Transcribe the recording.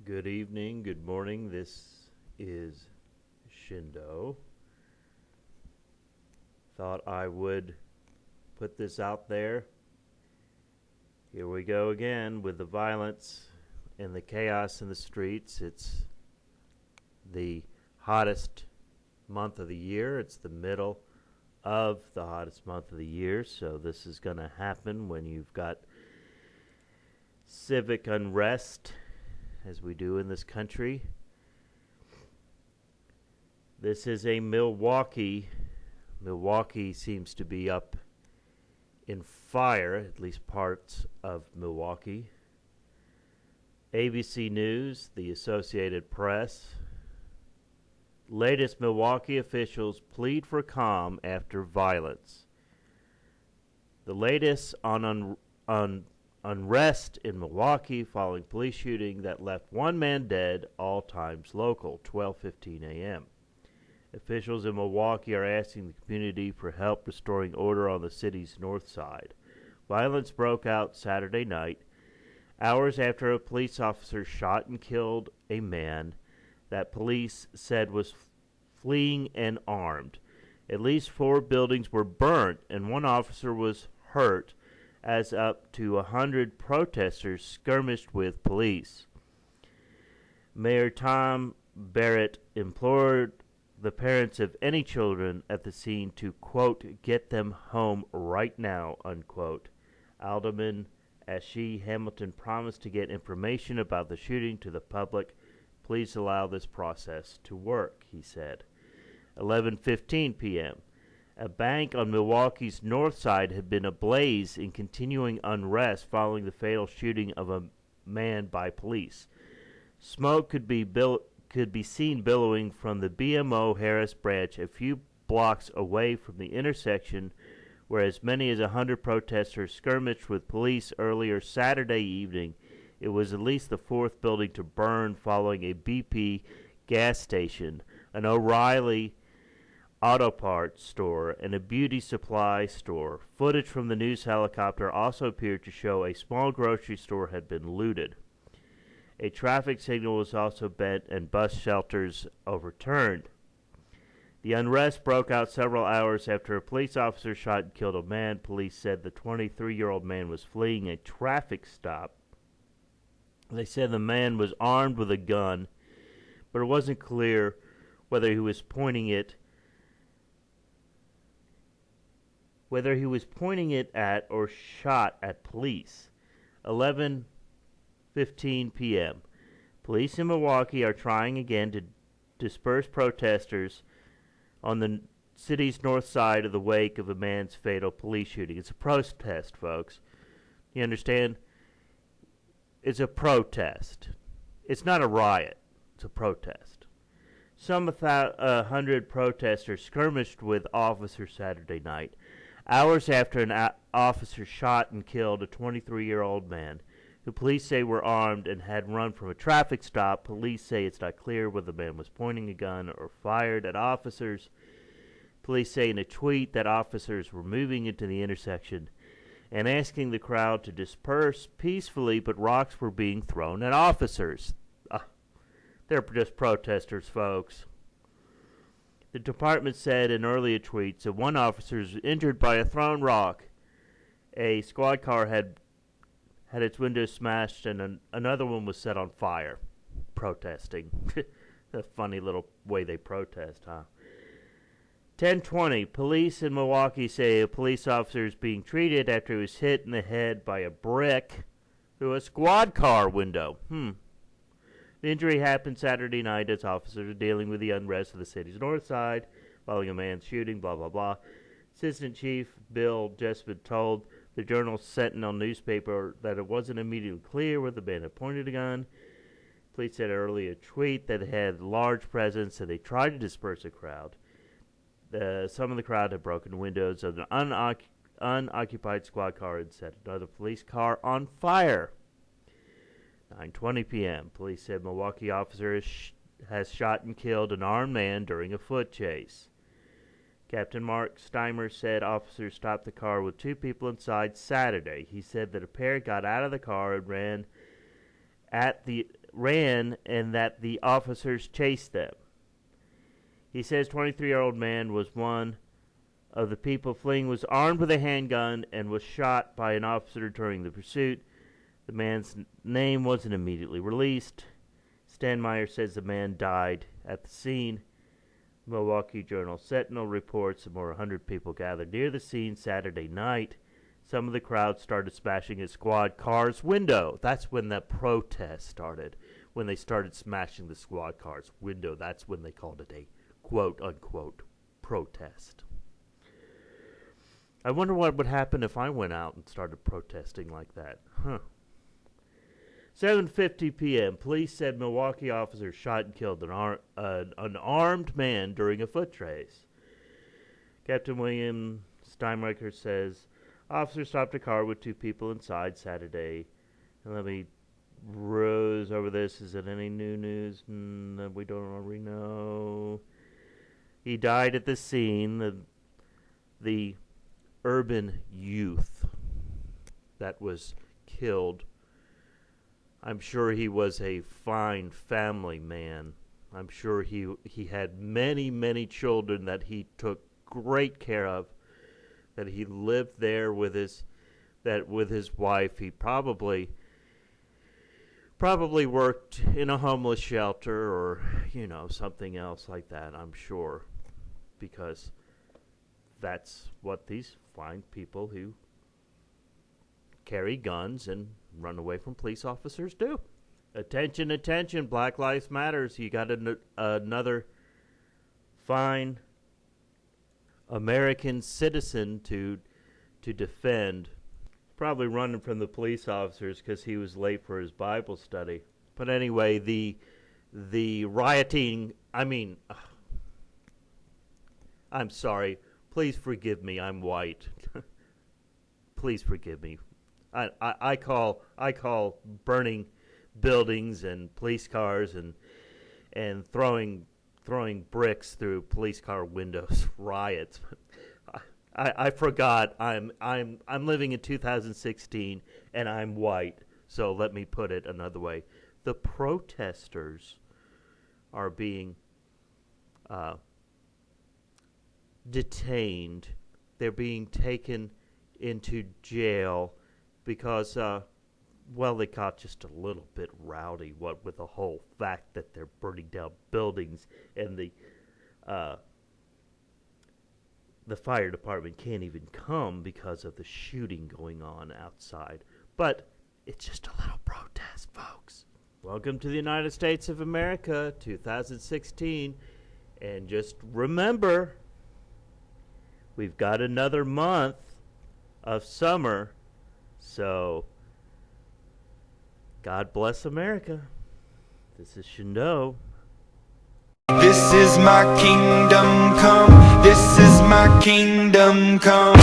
Good evening, good morning. This is Shindo. Thought I would put this out there. Here we go again with the violence and the chaos in the streets. It's the hottest month of the year. It's the middle of the hottest month of the year. So this is going to happen when you've got civic unrest, as we do in this country. This is a Milwaukee. Milwaukee seems to be up in fire, at least parts of Milwaukee. ABC News, the Associated Press. Latest Milwaukee officials plead for calm after violence. The latest on unrest in Milwaukee following police shooting that left one man dead, all times local, 12:15 a.m. Officials in Milwaukee are asking the community for help restoring order on the city's north side. Violence broke out Saturday night, hours after a police officer shot and killed a man that police said was fleeing and armed. At least 4 buildings were burnt and one officer was hurt, as up to 100 protesters skirmished with police. Mayor Tom Barrett implored the parents of any children at the scene to, quote, get them home right now, unquote. Alderman Ashley Hamilton promised to get information about the shooting to the public. Please allow this process to work, he said. 11:15 p.m. A bank on Milwaukee's north side had been ablaze in continuing unrest following the fatal shooting of a man by police. Smoke could be seen billowing from the BMO Harris branch a few blocks away from the intersection, where as many as 100 protesters skirmished with police earlier Saturday evening. It was at least the 4th building to burn following a BP gas station, an O'Reilly auto parts store, and a beauty supply store. Footage from the news helicopter also appeared to show a small grocery store had been looted. A traffic signal was also bent and bus shelters overturned. The unrest broke out several hours after a police officer shot and killed a man. Police said the 23-year-old man was fleeing a traffic stop. They said the man was armed with a gun, but it wasn't clear whether he was pointing it at or shot at police. 11:15 p.m. Police in Milwaukee are trying again to disperse protesters on the city's north side of the wake of a man's fatal police shooting. It's a protest, folks. You understand? It's a protest. It's not a riot. It's a protest. Some 100 protesters skirmished with officers Saturday night, hours after an officer shot and killed a 23-year-old man who police say were armed and had run from a traffic stop. Police say it's not clear whether the man was pointing a gun or fired at officers. Police say in a tweet that officers were moving into the intersection and asking the crowd to disperse peacefully, but rocks were being thrown at officers. They're just protesters, folks. The department said in earlier tweets that one officer was injured by a thrown rock. A squad car had its windows smashed, and another one was set on fire. Protesting. A funny little way they protest, huh? 10:20. Police in Milwaukee say a police officer is being treated after he was hit in the head by a brick through a squad car window. The injury happened Saturday night as officers are dealing with the unrest of the city's north side following a man's shooting, blah, blah, blah. Assistant Chief Bill Jessup told the Journal-Sentinel newspaper that it wasn't immediately clear whether the man had pointed a gun. Police said earlier a tweet that it had large presence and they tried to disperse the crowd. Some of the crowd had broken windows of an unoccupied squad car and set another police car on fire. 9:20 p.m. Police said Milwaukee officer has shot and killed an armed man during a foot chase. Captain Mark Steimer said officers stopped the car with 2 people inside Saturday. He said that a pair got out of the car and ran and that the officers chased them. He says 23-year-old man was one of the people fleeing, was armed with a handgun and was shot by an officer during the pursuit. The man's name wasn't immediately released. Stanmeyer says the man died at the scene. Milwaukee Journal-Sentinel reports that more than 100 people gathered near the scene Saturday night. Some of the crowd started smashing a squad car's window. That's when the protest started. When they started smashing the squad car's window, that's when they called it a quote-unquote protest. I wonder what would happen if I went out and started protesting like that. 7:50 p.m. Police said Milwaukee officers shot and killed an armed man during a foot race. Captain William Steinreicher says officers stopped a car with two people inside Saturday. And let me rose over this. Is it any new news? We don't already know. He died at the scene. The urban youth that was killed. I'm sure he was a fine family man. I'm sure he had many, many children that he took great care of, that he lived there with his wife. He probably worked in a homeless shelter or, something else like that, I'm sure, because that's what these fine people who carry guns and run away from police officers do. Attention, attention, Black Lives Matters. You got another fine American citizen to defend. Probably running from the police officers because he was late for his Bible study. But anyway, the rioting, I'm sorry. Please forgive me. I'm white. Please forgive me. I call burning buildings and police cars and throwing bricks through police car windows riots. I forgot I'm living in 2016 and I'm white. So let me put it another way. The protesters are being detained. They're being taken into jail because, they got just a little bit rowdy with the whole fact that they're burning down buildings and the fire department can't even come because of the shooting going on outside. But it's just a little protest, folks. Welcome to the United States of America, 2016. And just remember, we've got another month of summer, so God bless America. This is Shindo. This is my kingdom come. This is my kingdom come.